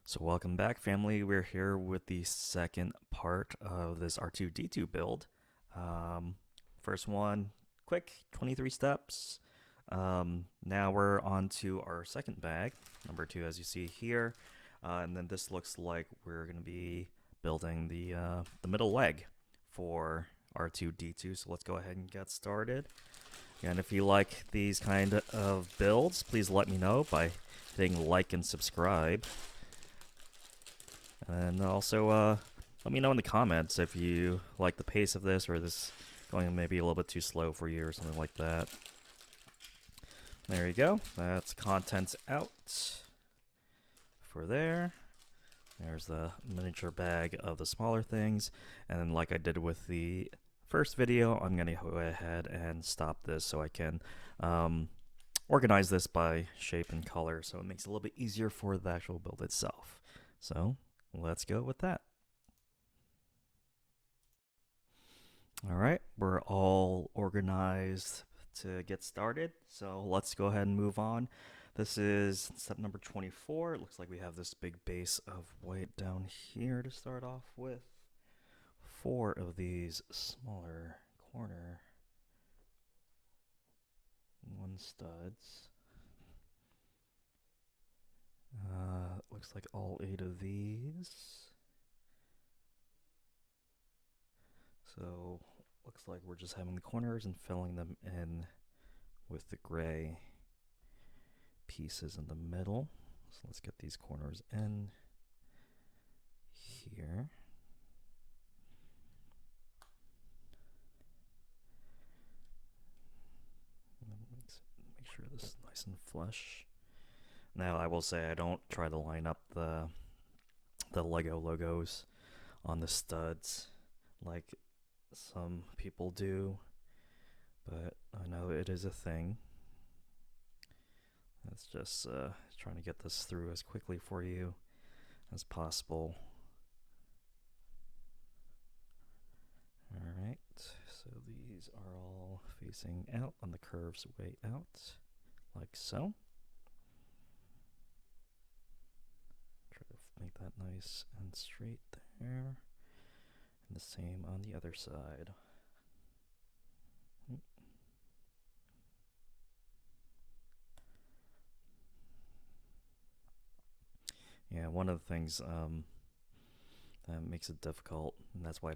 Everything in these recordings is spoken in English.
So welcome back, family. We're here with the second part of this R2-D2 build. Um, First one, quick, 23 steps. Now we're on to our second bag, number two, as you see here. And then this looks like we're going to be building the middle leg for R2-D2. So let's go ahead and get started. And if you like these kind of builds, please let me know by hitting like and subscribe. And also, let me know in the comments if you like the pace of this or this going maybe a little bit too slow for you or something like that. There you go. That's contents out for there. There's the miniature bag of the smaller things. And then like I did with the first video, I'm going to go ahead and stop this so I can organize this by shape and color so it makes it a little bit easier for the actual build itself. So let's go with that. All right, we're all organized to get started. So let's go ahead and move on. This is step number 24. It looks like we have this big base of white down here to start off with. 4 of these smaller corner 1 studs. Looks like all 8 of these. So looks like we're just having the corners and filling them in with the gray pieces in the middle. So let's get these corners in here. Make sure this is nice and flush. Now I will say I don't try to line up the Lego logos on the studs like some people do, but I know it is a thing. It's just trying to get this through as quickly for you as possible. Alright, so these are all facing out on the curves way out, like so. Try to make that nice and straight there. And the same on the other side. Yeah, one of the things that makes it difficult, and that's why I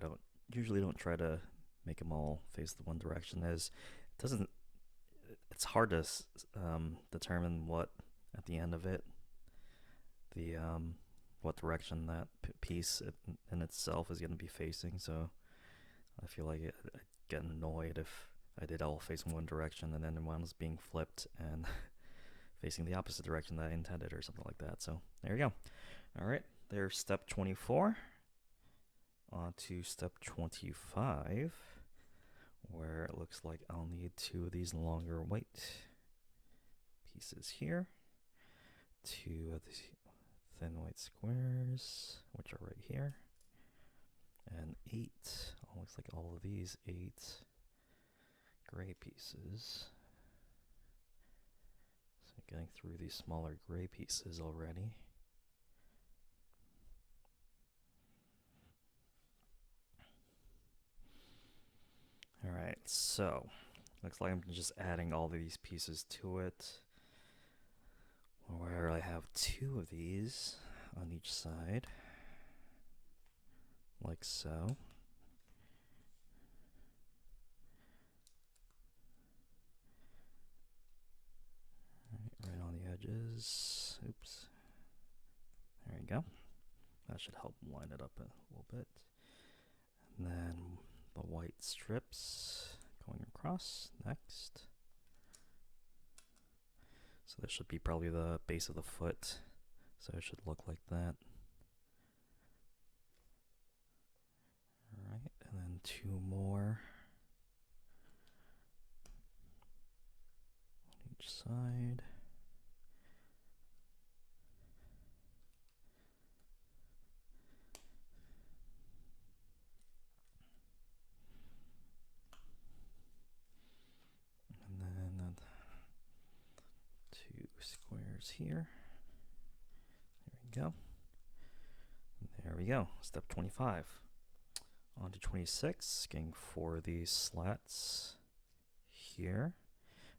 usually don't try to make them all face the one direction, is it's hard to determine what at the end of it, what direction that piece in itself is going to be facing. So I feel like I'd get annoyed if I did all facing one direction and then one was being flipped and facing the opposite direction that I intended or something like that. So there you go. All right, there's step 24. On to step 25, where it looks like I'll need 2 of these longer white pieces here, 2 of these thin white squares, which are right here, and 8, looks like all of these 8 gray pieces. So getting through these smaller gray pieces already. Alright, so looks like I'm just adding all of these pieces to it, where I have 2 of these on each side, like so. Right on the edges. Oops. There you go. That should help line it up a little bit. And then the white strips going across next. So this should be probably the base of the foot. So it should look like that. Alright, and then 2 more on each side. And then 2 squares here. There we go. There we go, step 25. On to 26, getting 4 of these slats here.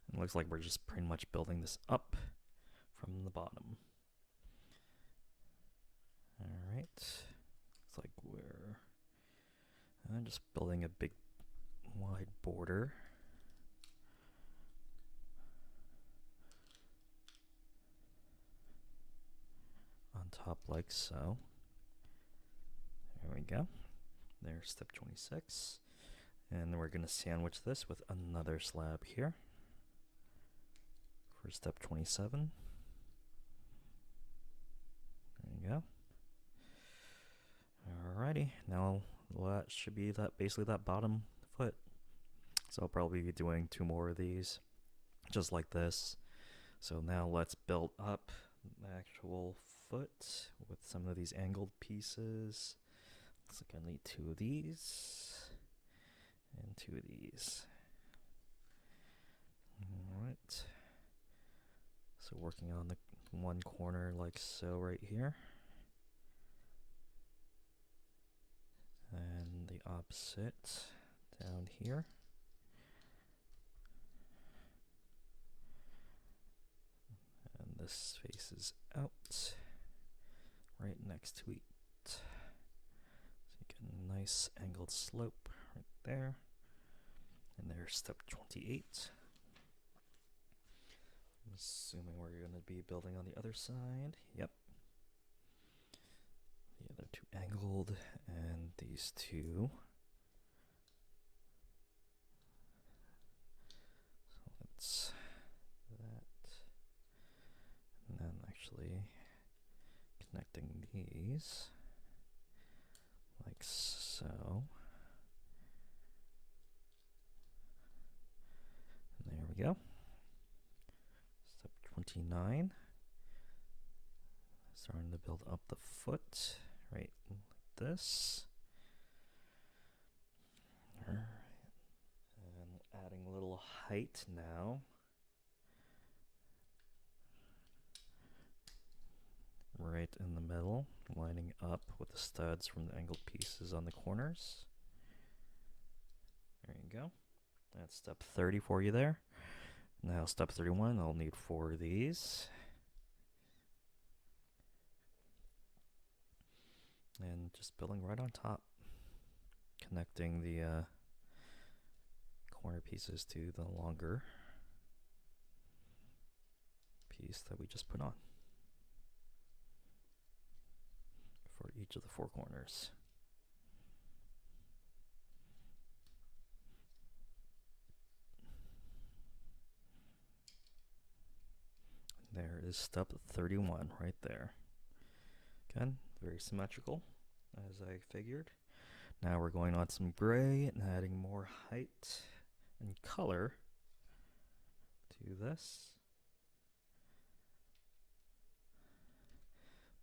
And it looks like we're just pretty much building this up from the bottom. Alright, looks like we're just building a big wide border. On top like so. There we go. There's step 26. And then we're going to sandwich this with another slab here for step 27. There you go. Alrighty, now that should be basically that bottom foot. So I'll probably be doing 2 more of these, just like this. So now let's build up the actual foot with some of these angled pieces. Looks like I need 2 of these and 2 of these. Alright. So working on the one corner like so right here. And the opposite down here. And this faces out right next to it. So you get a nice angled slope right there. And there's step 28. I'm assuming we're going to be building on the other side. Yep. The other 2 angled, and these 2. So that's that. And then actually connecting these like so. And there we go. Step 29. Starting to build up the foot right like this. Alright. And adding a little height now. Right in the middle, lining up with the studs from the angled pieces on the corners. There you go. That's step 30 for you there. Now step 31, I'll need 4 of these. And just building right on top, connecting the corner pieces to the longer piece that we just put on for each of the 4 corners. There is step 31 right there. Again, very symmetrical, as I figured. Now we're going on some gray and adding more height and color to this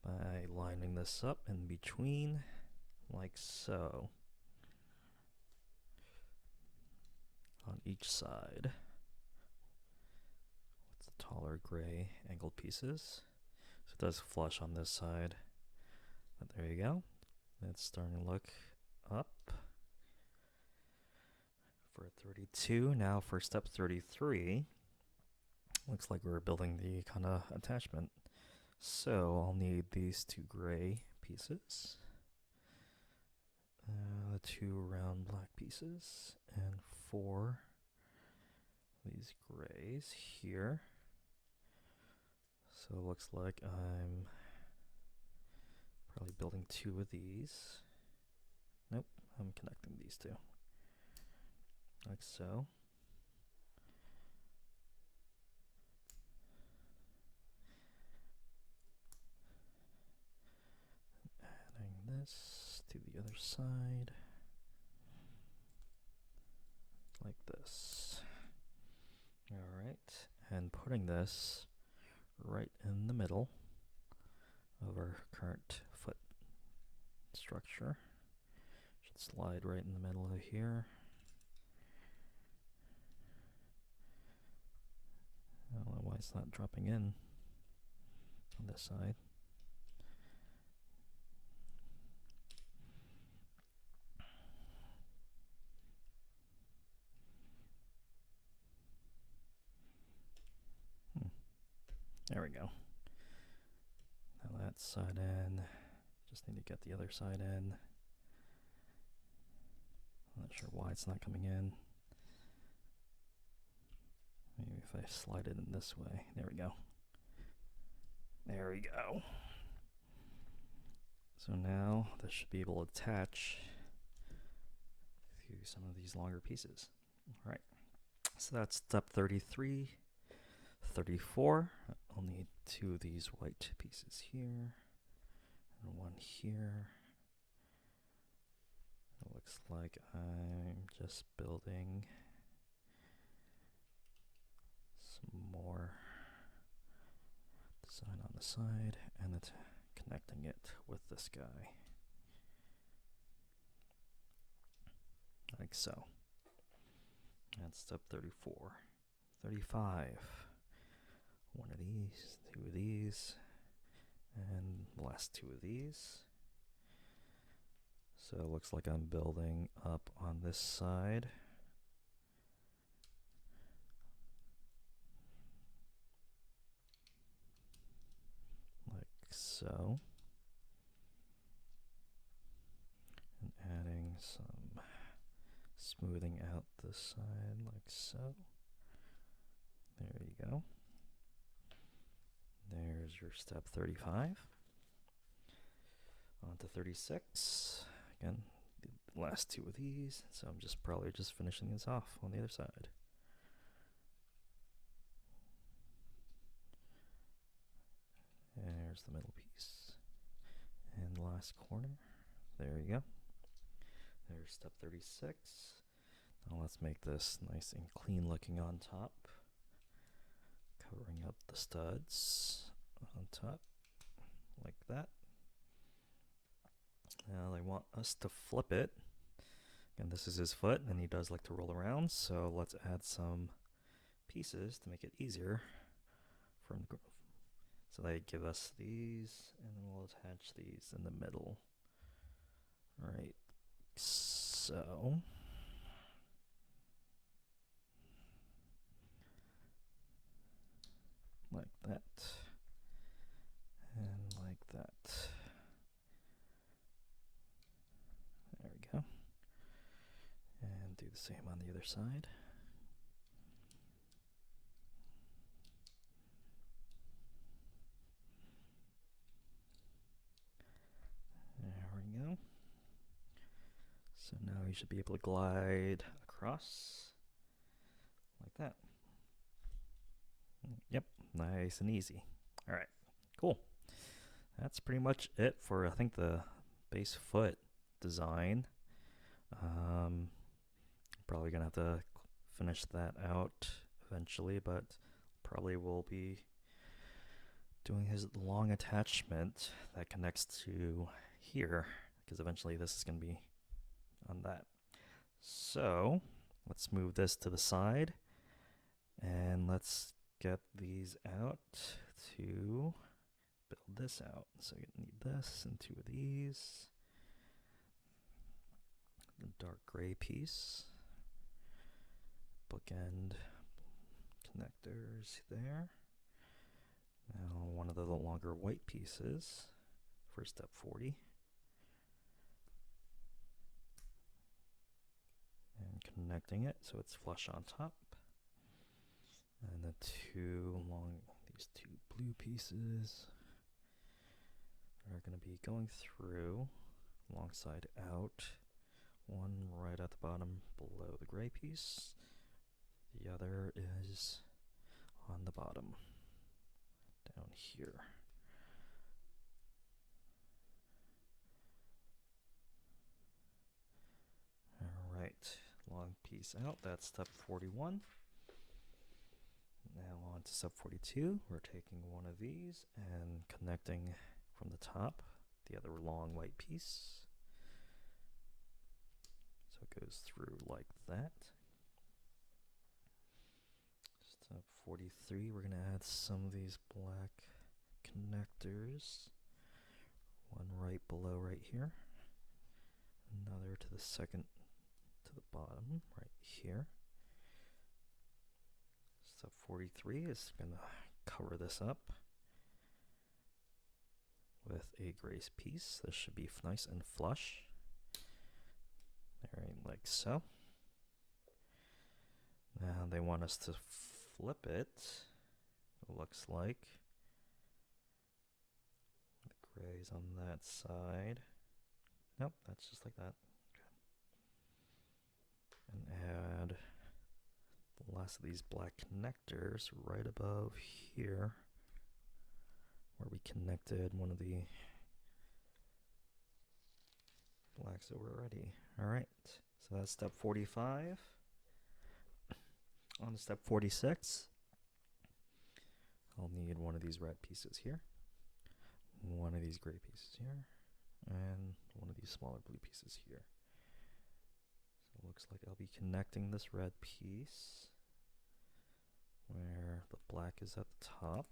by lining this up in between like so on each side with the taller gray angled pieces. So it does flush on this side. But there you go. It's starting to look up for 32. Now for step 33, looks like we're building the kind of attachment. So I'll need these 2 gray pieces, the 2 round black pieces, and 4 these grays here. So it looks like I'm probably building 2 of these. Nope, I'm connecting these 2. Like so. Adding this to the other side. Like this. Alright, and putting this right in the middle of our current foot structure. Should slide right in the middle of here. I don't know why it's not dropping in on this side. There we go. Now that side in. Just need to get the other side in. I'm not sure why it's not coming in. Maybe if I slide it in this way. There we go. There we go. So now this should be able to attach to some of these longer pieces. All right. So that's step 33. 34. I'll need 2 of these white pieces here and 1 here. It looks like I'm just building some more design on the side and it's connecting it with this guy. Like so. That's step 34. 35. 1 of these, 2 of these, and the last 2 of these. So it looks like I'm building up on this side. Like so. And adding some smoothing out the side like so. There you go. There's your step 35. On to 36. Again, the last 2 of these. So I'm probably just finishing this off on the other side. There's the middle piece. And the last corner. There you go. There's step 36. Now let's make this nice and clean looking on top. Covering up the studs on top, like that. Now they want us to flip it. And this is his foot, and he does like to roll around, so let's add some pieces to make it easier. So they give us these, and then we'll attach these in the middle. Right, so like that, and like that. There we go. And do the same on the other side. There we go. So now you should be able to glide across like that. Yep, nice and easy. All right, cool. That's pretty much it for, I think, the base foot design. Probably gonna have to finish that out eventually, but probably will be doing his long attachment that connects to here, because eventually this is gonna be on that. So let's move this to the side and let's get these out to build this out. So you need this and 2 of these. The dark gray piece. Bookend connectors there. Now 1 of the longer white pieces for step 40. And connecting it so it's flush on top. And the these 2 blue pieces are going to be going through long side out. 1 right at the bottom below the gray piece. The other is on the bottom down here. All right, long piece out. That's step 41. Now on to step 42. We're taking 1 of these and connecting from the top the other long white piece. So it goes through like that. Step 43, we're going to add some of these black connectors. 1 right below right here. Another to the second to the bottom right here. Step 43 is going to cover this up with a gray piece. This should be nice and flush. There, like so. Now they want us to flip it. It looks like. The gray's on that side. Nope, that's just like that. Okay. And add the last of these black connectors right above here, where we connected one of the blacks over already. All right, so that's step 45. On to step 46, I'll need one of these red pieces here, one of these gray pieces here, and one of these smaller blue pieces here. So it looks like I'll be connecting this red piece where the black is at the top.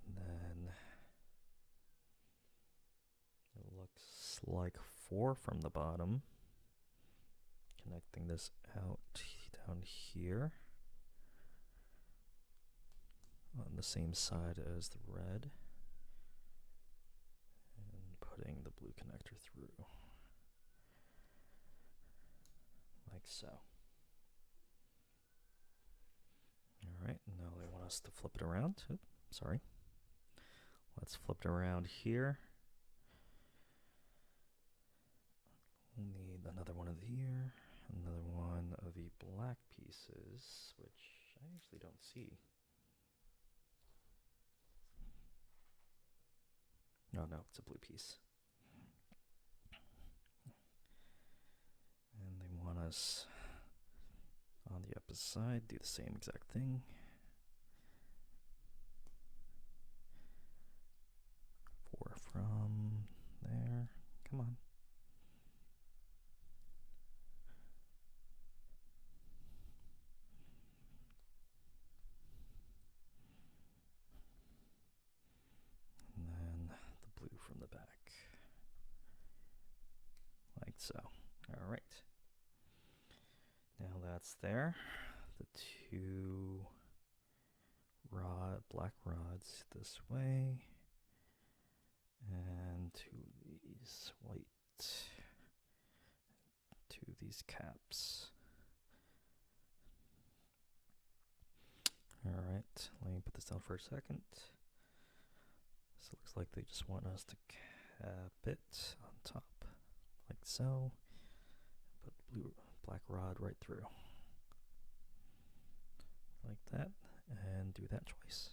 And then it looks like 4 from the bottom. Connecting this out down here on the same side as the red, and putting the blue connector through like so. Alright, now they want us to flip it around. Oops, sorry. Let's flip it around here. We'll need another one of here, another one of the black pieces, which I actually don't see. Oh no, it's a blue piece. And they want us on the opposite side, do the same exact thing. 4 from there. Come on. And then the blue from the back. Like so. All right. Now that's there. The 2 black rods this way, and 2 of these white, 2 of these caps. All right, let me put this down for a second. So it looks like they just want us to cap it on top, like so. Put the black rod right through, like that, and do that twice.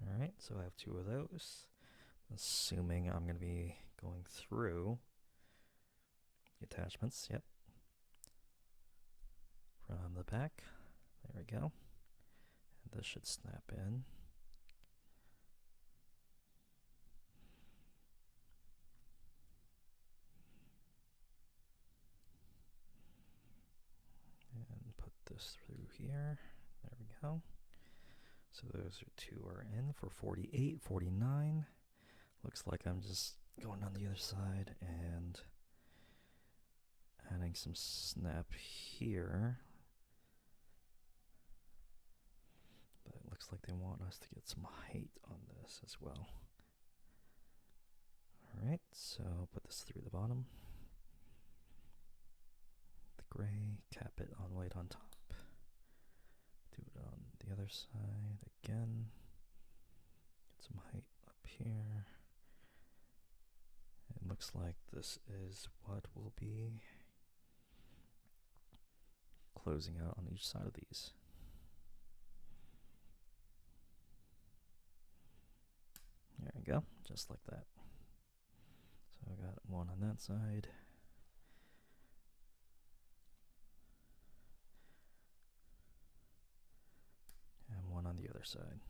All right, so I have 2 of those. Assuming I'm going to be going through the attachments, yep. From the back, there we go. And this should snap in. And put this through here. There we go. So those 2 are in for 48, 49. Looks like I'm just going on the other side and adding some snap here. But it looks like they want us to get some height on this as well. Alright, so put this through the bottom. The gray, cap it on white on top. Do it on the other side again. Get some height up here. It looks like this is what will be closing out on each side of these. There we go, just like that. So I got 1 on that side. And 1 on the other side.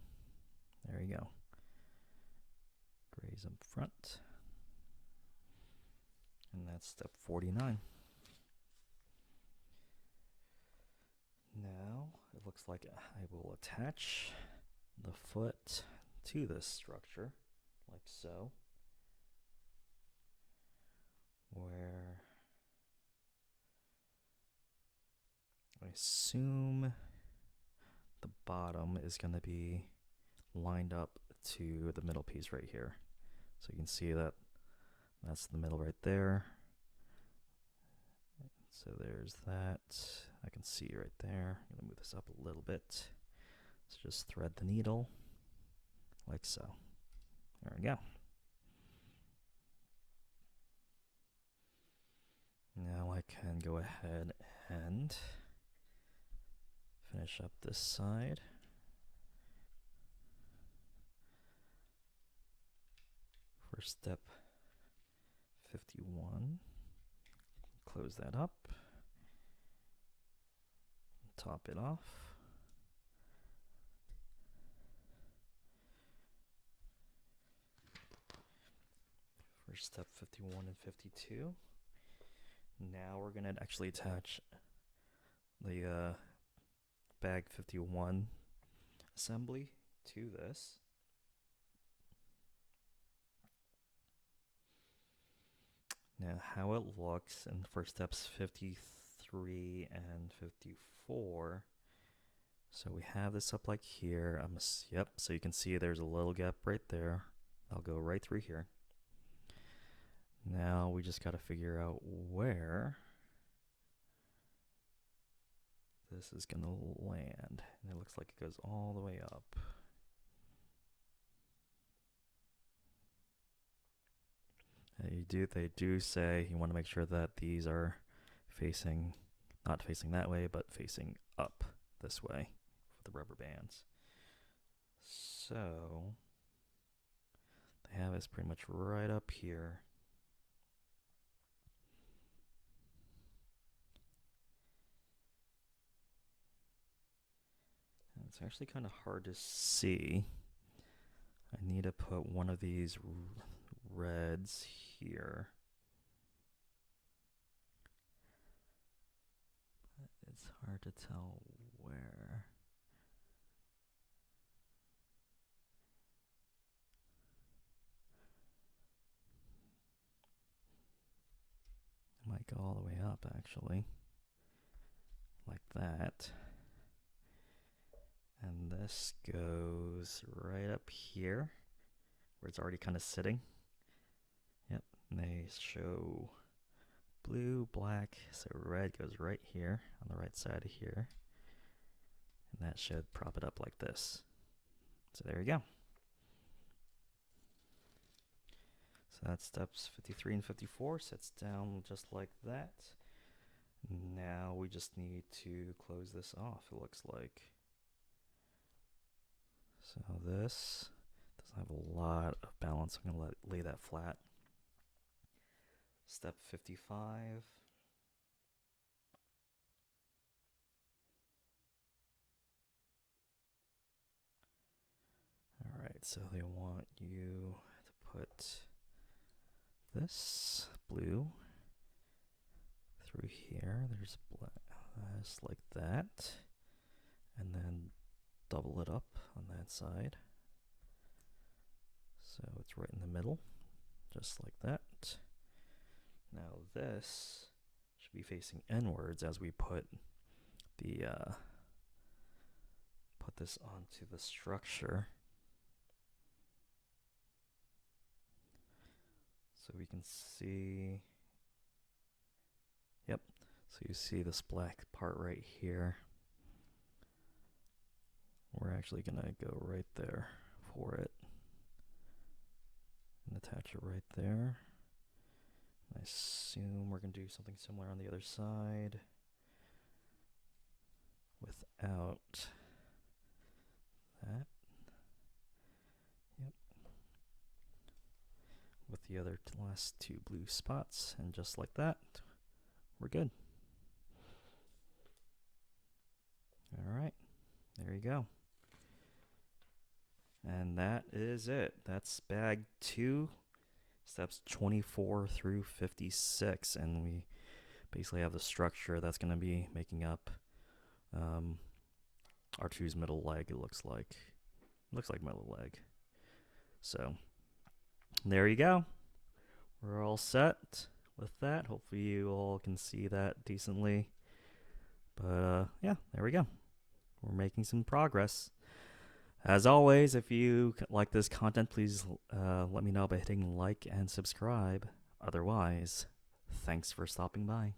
There you go. Gray's up front. And that's step 49. Now it looks like I will attach the foot to this structure, like so, where I assume the bottom is going to be lined up to the middle piece right here. So you can see that that's the middle right there. So there's that. I can see right there. I'm going to move this up a little bit. So just thread the needle like so. There we go. Now I can go ahead and finish up this side. First step 51. Close that up. Top it off. First step 51 and 52. Now we're going to actually attach the bag 51 assembly to this. Now how it looks in first steps 53 and 54. So we have this up like here. Yep, so you can see there's a little gap right there. I'll go right through here. Now we just got to figure out where this is going to land. And it looks like it goes all the way up. They do say you want to make sure that these are facing, not facing that way, but facing up this way for the rubber bands. So they have us pretty much right up here. And it's actually kind of hard to see. I need to put one of these reds here. But it's hard to tell where. It might go all the way up actually. Like that. And this goes right up here where it's already kind of sitting. Yep, and they show blue, black, so red goes right here on the right side of here. And that should prop it up like this. So there you go. So that's steps 53 and 54, sits down just like that. Now we just need to close this off, it looks like. So this doesn't have a lot of balance. I'm going to lay that flat. Step 55. Alright, so they want you to put this blue through here. There's black, just like that. And then double it up on that side. So it's right in the middle, just like that. Now this should be facing inwards as we put the put this onto the structure. So we can see, yep, so you see this black part right here. We're actually gonna go right there for it and attach it right there. I assume we're gonna do something similar on the other side without that. Yep. With the other last two blue spots, and just like that, we're good. All right, there you go. And that is it. That's bag 2, steps 24 through 56. And we basically have the structure that's going to be making up R2's middle leg, it looks like. Looks like middle leg. So, there you go. We're all set with that. Hopefully you all can see that decently. But, yeah. yeah, there we go. We're making some progress. As always, if you like this content, please let me know by hitting like and subscribe. Otherwise, thanks for stopping by.